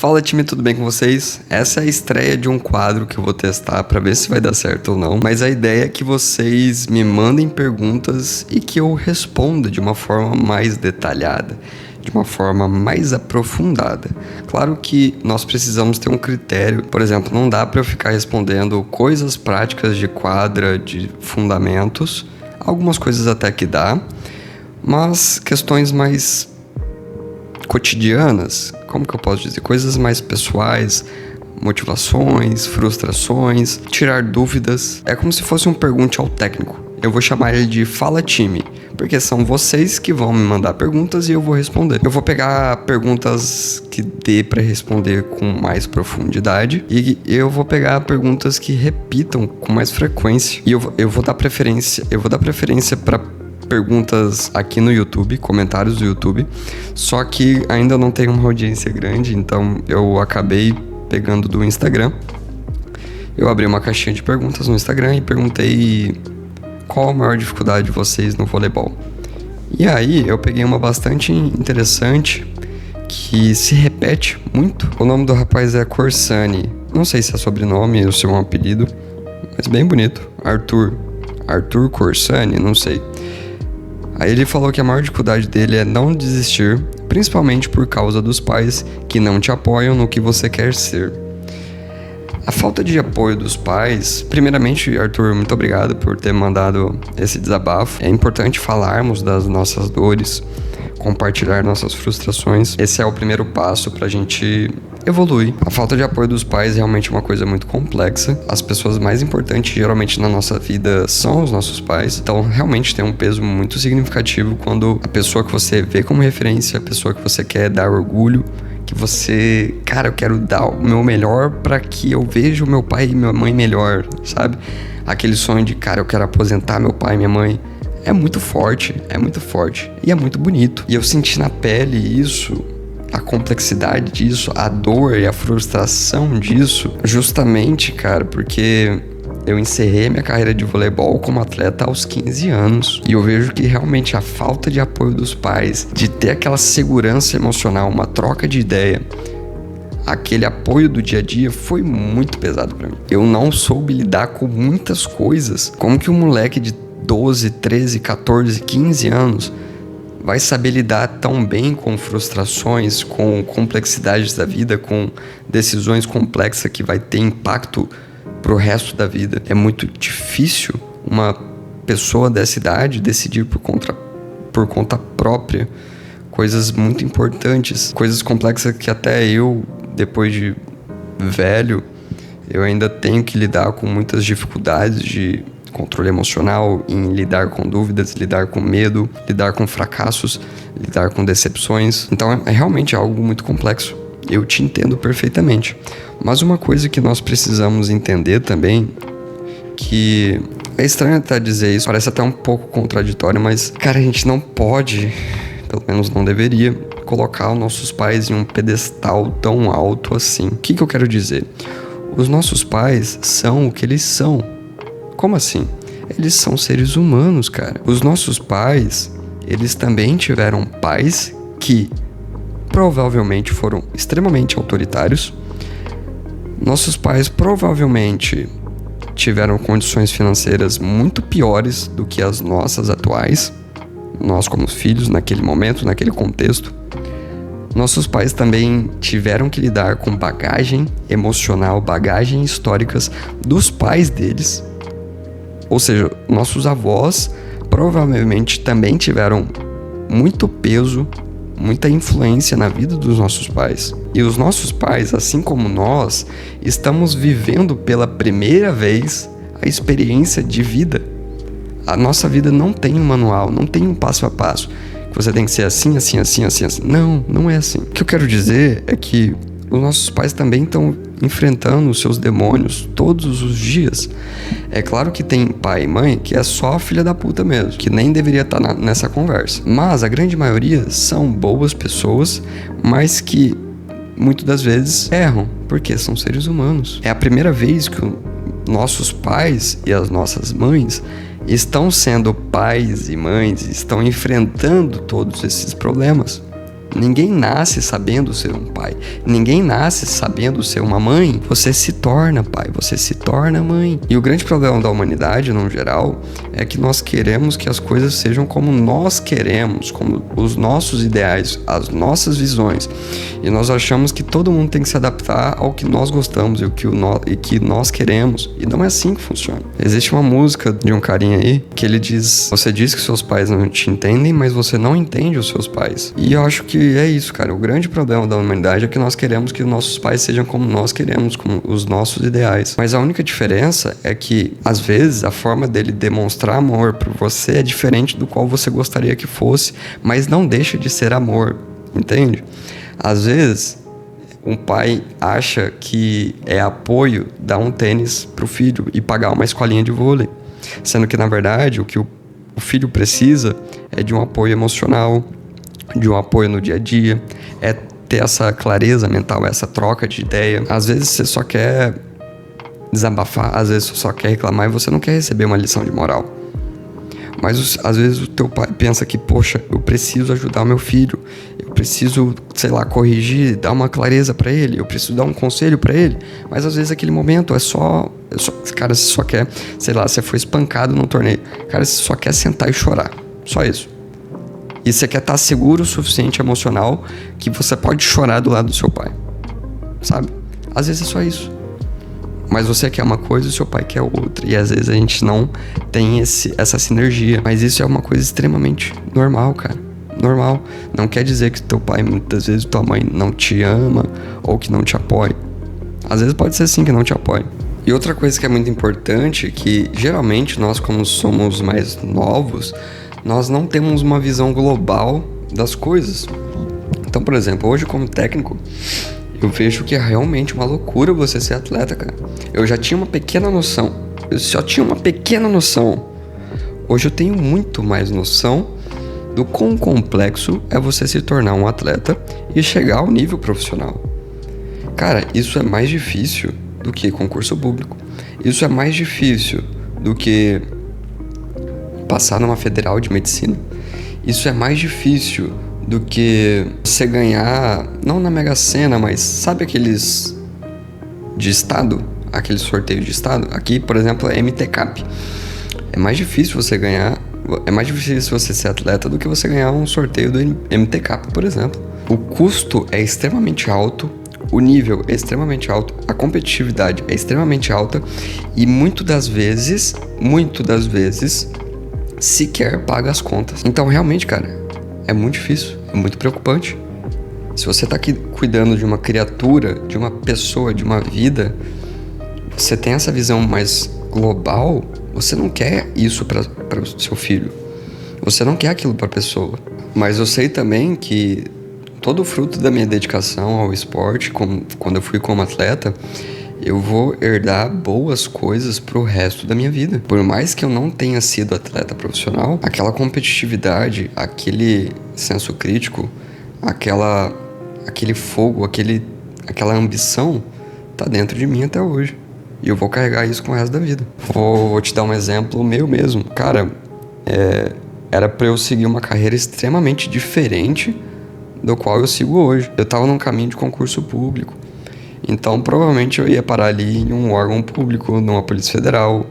Fala time, tudo bem com vocês? Essa é a estreia de um quadro que eu vou testar pra ver se vai dar certo ou não. Mas a ideia é que vocês me mandem perguntas e que eu responda de uma forma mais detalhada, de uma forma mais aprofundada. Claro que nós precisamos ter um critério. Por exemplo, não dá pra eu ficar respondendo coisas práticas de quadra, de fundamentos. Algumas coisas até que dá, mas questões mais cotidianas, como que eu posso dizer? Coisas mais pessoais, motivações, frustrações, tirar dúvidas. É como se fosse um pergunte ao técnico. Eu vou chamar ele de Fala Time, porque são vocês que vão me mandar perguntas e eu vou responder. Eu vou pegar perguntas que dê para responder com mais profundidade e eu vou pegar perguntas que repitam com mais frequência. E eu vou dar preferência para perguntas aqui no YouTube, comentários do YouTube, só que ainda não tem uma audiência grande, então eu acabei pegando do Instagram. Eu abri uma caixinha de perguntas no Instagram e perguntei qual a maior dificuldade de vocês no voleibol. E aí eu peguei uma bastante interessante que se repete muito. O nome do rapaz é Corsani, não sei se é sobrenome ou se é um apelido, mas bem bonito, Arthur Corsani, não sei. Aí ele falou que a maior dificuldade dele é não desistir, principalmente por causa dos pais que não te apoiam no que você quer ser. A falta de apoio dos pais... Primeiramente, Arthur, muito obrigado por ter mandado esse desabafo. É importante falarmos das nossas dores, compartilhar nossas frustrações. Esse é o primeiro passo pra gente evoluir. A falta de apoio dos pais é realmente uma coisa muito complexa. As pessoas mais importantes geralmente na nossa vida são os nossos pais. Então realmente tem um peso muito significativo quando a pessoa que você vê como referência, a pessoa que você quer dar orgulho, que você, cara, eu quero dar o meu melhor pra que eu veja o meu pai e minha mãe melhor, sabe? Aquele sonho de, cara, eu quero aposentar meu pai e minha mãe. É muito forte e é muito bonito. E eu senti na pele isso, a complexidade disso, a dor e a frustração disso, justamente, cara, porque eu encerrei minha carreira de voleibol como atleta aos 15 anos. E eu vejo que realmente a falta de apoio dos pais, de ter aquela segurança emocional, uma troca de ideia, aquele apoio do dia a dia foi muito pesado pra mim. Eu não soube lidar com muitas coisas. Como que um moleque de 12, 13, 14, 15 anos vai saber lidar tão bem com frustrações, com complexidades da vida, com decisões complexas que vai ter impacto pro resto da vida? É muito difícil uma pessoa dessa idade decidir por conta própria coisas muito importantes, coisas complexas que até eu, depois de velho, eu ainda tenho que lidar com muitas dificuldades de controle emocional, em lidar com dúvidas, lidar com medo, lidar com fracassos, lidar com decepções. Então é realmente algo muito complexo. Eu te entendo perfeitamente. Mas uma coisa que nós precisamos entender também, que é estranho até dizer isso, parece até um pouco contraditório, mas, cara, a gente não pode, pelo menos não deveria, colocar os nossos pais em um pedestal tão alto assim. O que eu quero dizer? Os nossos pais são o que eles são. Como assim? Eles são seres humanos, cara. Os nossos pais, eles também tiveram pais que provavelmente foram extremamente autoritários. Nossos pais provavelmente tiveram condições financeiras muito piores do que as nossas atuais. Nós como filhos, naquele momento, naquele contexto. Nossos pais também tiveram que lidar com bagagem emocional, bagagem históricas dos pais deles. Ou seja, nossos avós provavelmente também tiveram muito peso, muita influência na vida dos nossos pais. E os nossos pais, assim como nós, estamos vivendo pela primeira vez a experiência de vida. A nossa vida não tem um manual, não tem um passo a passo. Que você tem que ser assim, assim, assim, assim, assim. Não é assim. O que eu quero dizer é que os nossos pais também estão enfrentando os seus demônios todos os dias. É claro que tem pai e mãe que é só filha da puta mesmo, que nem deveria estar nessa conversa. Mas a grande maioria são boas pessoas, mas que muitas das vezes erram, porque são seres humanos. É a primeira vez que nossos pais e as nossas mães estão sendo pais e mães, estão enfrentando todos esses problemas. Ninguém nasce sabendo ser um pai. Ninguém nasce sabendo ser uma mãe. Você se torna pai, você se torna mãe. E o grande problema da humanidade, no geral, é que nós queremos que as coisas sejam como nós queremos, como os nossos ideais, as nossas visões. E nós achamos que todo mundo tem que se adaptar ao que nós gostamos e que nós queremos. E não é assim que funciona. Existe uma música de um carinha aí que ele diz: você diz que seus pais não te entendem, mas você não entende os seus pais. E eu acho que é isso, cara. O grande problema da humanidade é que nós queremos que nossos pais sejam como nós queremos, como os nossos ideais. Mas a única diferença é que, às vezes, a forma dele demonstrar amor por você é diferente do qual você gostaria que fosse, mas não deixa de ser amor, entende? Às vezes, um pai acha que é apoio dar um tênis pro filho e pagar uma escolinha de vôlei, sendo que, na verdade, o que o filho precisa é de um apoio emocional, de um apoio no dia a dia, é ter essa clareza mental, essa troca de ideia. Às vezes você só quer desabafar, às vezes você só quer reclamar e você não quer receber uma lição de moral. Mas às vezes o teu pai pensa que, poxa, eu preciso ajudar o meu filho, eu preciso, sei lá, corrigir, dar uma clareza pra ele, eu preciso dar um conselho pra ele. Mas às vezes aquele momento cara, você só quer, sei lá, você foi espancado num torneio, cara, você só quer sentar e chorar, só isso. E você quer estar seguro o suficiente emocional que você pode chorar do lado do seu pai, sabe? Às vezes é só isso. Mas você quer uma coisa e o seu pai quer outra. E às vezes a gente não tem essa sinergia. Mas isso é uma coisa extremamente normal, cara. Normal. Não quer dizer que teu pai, muitas vezes, tua mãe não te ama ou que não te apoie. Às vezes pode ser sim que não te apoie. E outra coisa que é muito importante, que geralmente nós, como somos mais novos, nós não temos uma visão global das coisas. Então, por exemplo, hoje como técnico, eu vejo que é realmente uma loucura você ser atleta, cara. Eu já tinha uma pequena noção. Eu só tinha uma pequena noção. Hoje eu tenho muito mais noção do quão complexo é você se tornar um atleta e chegar ao nível profissional. Cara, isso é mais difícil do que concurso público. Isso é mais difícil do que passar numa federal de medicina. Isso é mais difícil do que você ganhar, não na Mega Sena, mas sabe aqueles de estado? Aquele sorteio de estado? Aqui, por exemplo, é MTCAP. É mais difícil você ganhar, é mais difícil você ser atleta do que você ganhar um sorteio do MTCAP, por exemplo. O custo é extremamente alto, o nível é extremamente alto, a competitividade é extremamente alta e muitas das vezes, sequer paga as contas. Então, realmente, cara, é muito difícil, é muito preocupante. Se você tá aqui cuidando de uma criatura, de uma pessoa, de uma vida, você tem essa visão mais global, você não quer isso para o seu filho. Você não quer aquilo para a pessoa. Mas eu sei também que todo o fruto da minha dedicação ao esporte, quando eu fui como atleta, eu vou herdar boas coisas pro resto da minha vida. Por mais que eu não tenha sido atleta profissional, aquela competitividade, aquele senso crítico, aquele fogo, aquela ambição tá dentro de mim até hoje. E eu vou carregar isso com o resto da vida. Vou te dar um exemplo meu mesmo. Cara, era pra eu seguir uma carreira extremamente diferente do qual eu sigo hoje. Eu tava num caminho de concurso público. Então, provavelmente eu ia parar ali em um órgão público, numa Polícia Federal.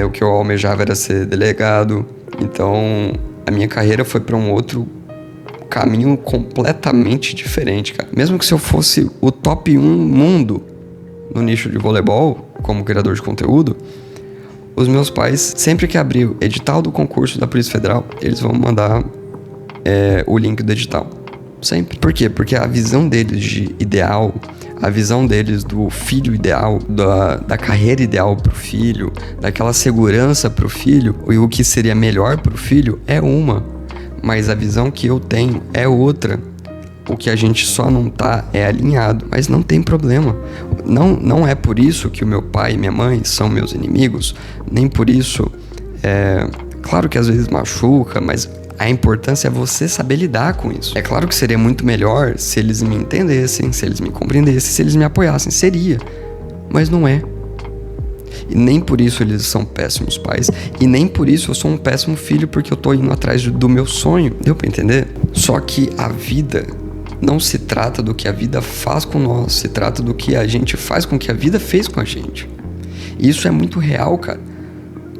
O que eu almejava era ser delegado. Então, a minha carreira foi para um outro caminho completamente diferente, cara. Mesmo que se eu fosse o top 1 mundo no nicho de voleibol, como criador de conteúdo, os meus pais, sempre que abrir o edital do concurso da Polícia Federal, eles vão mandar o link do edital. Sempre. Por quê? Porque a visão deles de ideal, a visão deles do filho ideal, da carreira ideal pro filho, daquela segurança pro filho, e o que seria melhor pro filho é uma, mas a visão que eu tenho é outra. O que a gente só não tá alinhado, mas não tem problema. Não é por isso que o meu pai e minha mãe são meus inimigos, nem por isso, claro que às vezes machuca, mas a importância é você saber lidar com isso. É claro que seria muito melhor se eles me entendessem, se eles me compreendessem, se eles me apoiassem. Seria. Mas não é. E nem por isso eles são péssimos pais. E nem por isso eu sou um péssimo filho, porque eu tô indo atrás do meu sonho. Deu pra entender? Só que a vida não se trata do que a vida faz com nós, se trata do que a gente faz com o que a vida fez com a gente. E isso é muito real, cara.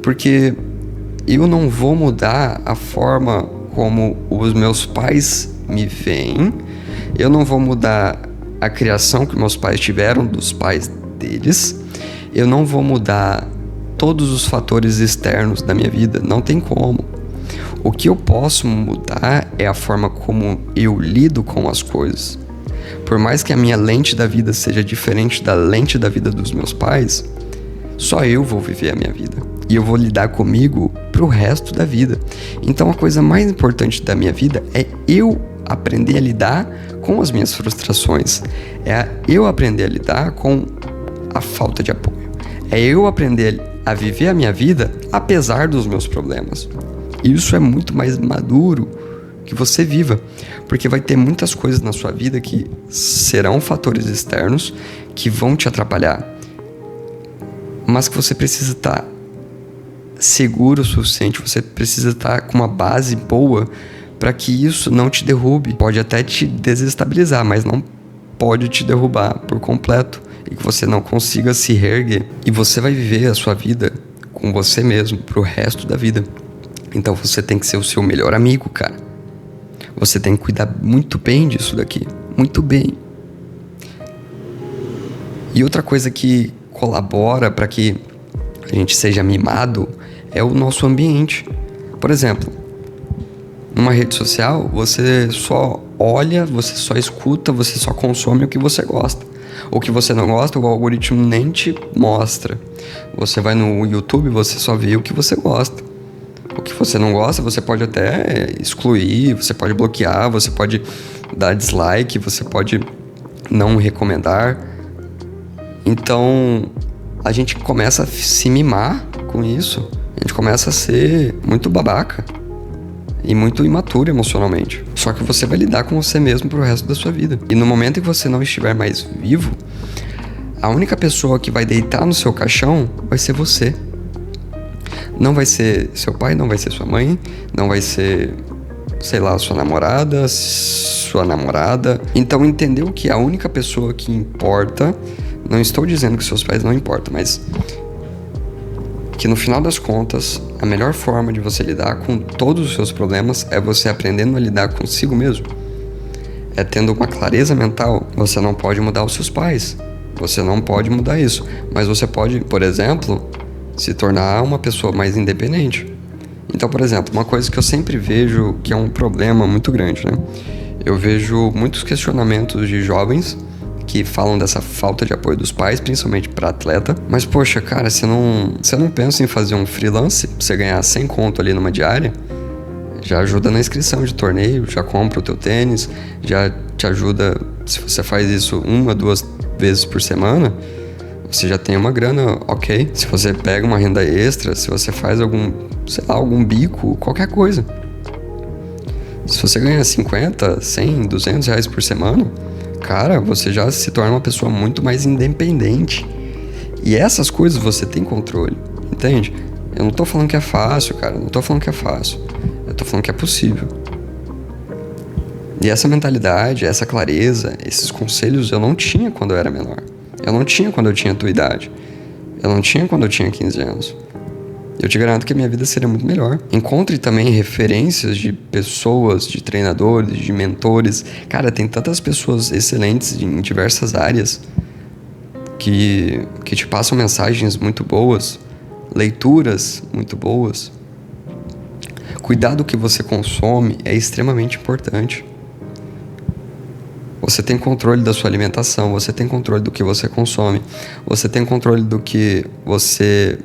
Porque eu não vou mudar a forma como os meus pais me veem. Eu não vou mudar a criação que meus pais tiveram dos pais deles. Eu não vou mudar todos os fatores externos da minha vida. Não tem como. O que eu posso mudar é a forma como eu lido com as coisas. Por mais que a minha lente da vida seja diferente da lente da vida dos meus pais, só eu vou viver a minha vida. E eu vou lidar comigo pro resto da vida. Então a coisa mais importante da minha vida é eu aprender a lidar com as minhas frustrações. É eu aprender a lidar com a falta de apoio. É eu aprender a viver a minha vida apesar dos meus problemas. E isso é muito mais maduro que você viva. Porque vai ter muitas coisas na sua vida que serão fatores externos que vão te atrapalhar. Mas que você precisa estar seguro o suficiente, você precisa estar com uma base boa para que isso não te derrube. Pode até te desestabilizar, mas não pode te derrubar por completo e que você não consiga se reerguer. E você vai viver a sua vida com você mesmo pro resto da vida. Então você tem que ser o seu melhor amigo, cara. Você tem que cuidar muito bem disso daqui. Muito bem. E outra coisa que colabora para que a gente seja mimado é o nosso ambiente. Por exemplo, numa rede social, você só olha, você só escuta, você só consome o que você gosta. O que você não gosta, o algoritmo nem te mostra. Você vai no YouTube, você só vê o que você gosta. O que você não gosta, você pode até excluir, você pode bloquear, você pode dar dislike, você pode não recomendar. Então, a gente começa a se mimar com isso. A gente começa a ser muito babaca e muito imaturo emocionalmente. Só que você vai lidar com você mesmo pro resto da sua vida. E no momento em que você não estiver mais vivo, a única pessoa que vai deitar no seu caixão vai ser você. Não vai ser seu pai, não vai ser sua mãe, não vai ser, sei lá, sua namorada, sua namorada. Então entendeu que a única pessoa que importa, não estou dizendo que seus pais não importam, mas que no final das contas, a melhor forma de você lidar com todos os seus problemas é você aprendendo a lidar consigo mesmo. É tendo uma clareza mental. Você não pode mudar os seus pais. Você não pode mudar isso. Mas você pode, por exemplo, se tornar uma pessoa mais independente. Então, por exemplo, uma coisa que eu sempre vejo que é um problema muito grande, né? Eu vejo muitos questionamentos de jovens que falam dessa falta de apoio dos pais, principalmente para atleta. Mas, poxa, cara, você não pensa em fazer um freelance, pra você ganhar 100 conto ali numa diária? Já ajuda na inscrição de torneio, já compra o teu tênis, já te ajuda, se você faz isso 1 a 2 vezes por semana, você já tem uma grana, ok. Se você pega uma renda extra, se você faz algum bico, qualquer coisa. Se você ganha 50, 100, 200 reais por semana, cara, você já se torna uma pessoa muito mais independente. E essas coisas você tem controle, entende? Eu não tô falando que é fácil, cara. Eu não tô falando que é fácil. Eu tô falando que é possível. E essa mentalidade, essa clareza, esses conselhos eu não tinha quando eu era menor. Eu não tinha quando eu tinha a tua idade. Eu não tinha quando eu tinha 15 anos. Eu te garanto que a minha vida seria muito melhor. Encontre também referências de pessoas, de treinadores, de mentores. Cara, tem tantas pessoas excelentes em diversas áreas que te passam mensagens muito boas, leituras muito boas. Cuidar do que você consome é extremamente importante. Você tem controle da sua alimentação, você tem controle do que você consome, você tem controle do que você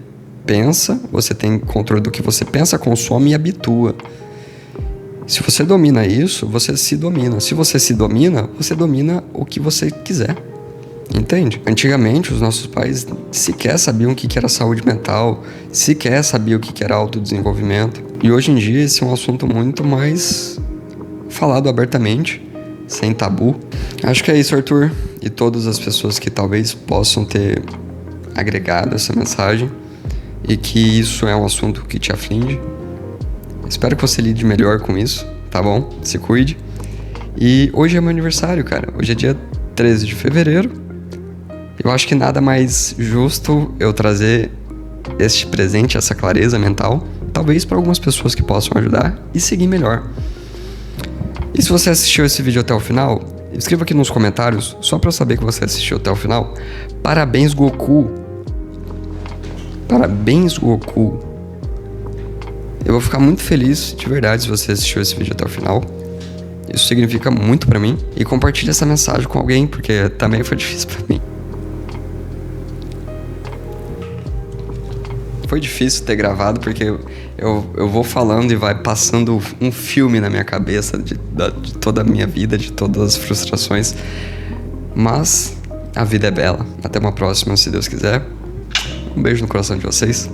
pensa, você tem controle do que você pensa, consome e habitua. Se você domina isso, você se domina. Se você se domina, você domina o que você quiser. Entende? Antigamente, os nossos pais sequer sabiam o que era saúde mental, sequer sabiam o que era autodesenvolvimento. E hoje em dia, esse é um assunto muito mais falado abertamente, sem tabu. Acho que é isso, Arthur. E todas as pessoas que talvez possam ter agregado essa mensagem e que isso é um assunto que te aflige. Espero que você lide melhor com isso, tá bom? Se cuide. E hoje é meu aniversário, cara. Hoje é dia 13 de fevereiro. Eu acho que nada mais justo eu trazer este presente, essa clareza mental, talvez para algumas pessoas que possam ajudar e seguir melhor. E se você assistiu esse vídeo até o final, escreva aqui nos comentários, só para eu saber que você assistiu até o final. Parabéns, Goku! Parabéns, Goku! Eu vou ficar muito feliz, de verdade, se você assistiu esse vídeo até o final. Isso significa muito pra mim. E compartilhe essa mensagem com alguém, porque também foi difícil pra mim. Foi difícil ter gravado, porque eu vou falando e vai passando um filme na minha cabeça de toda a minha vida, de todas as frustrações. Mas a vida é bela. Até uma próxima, se Deus quiser. Um beijo no coração de vocês.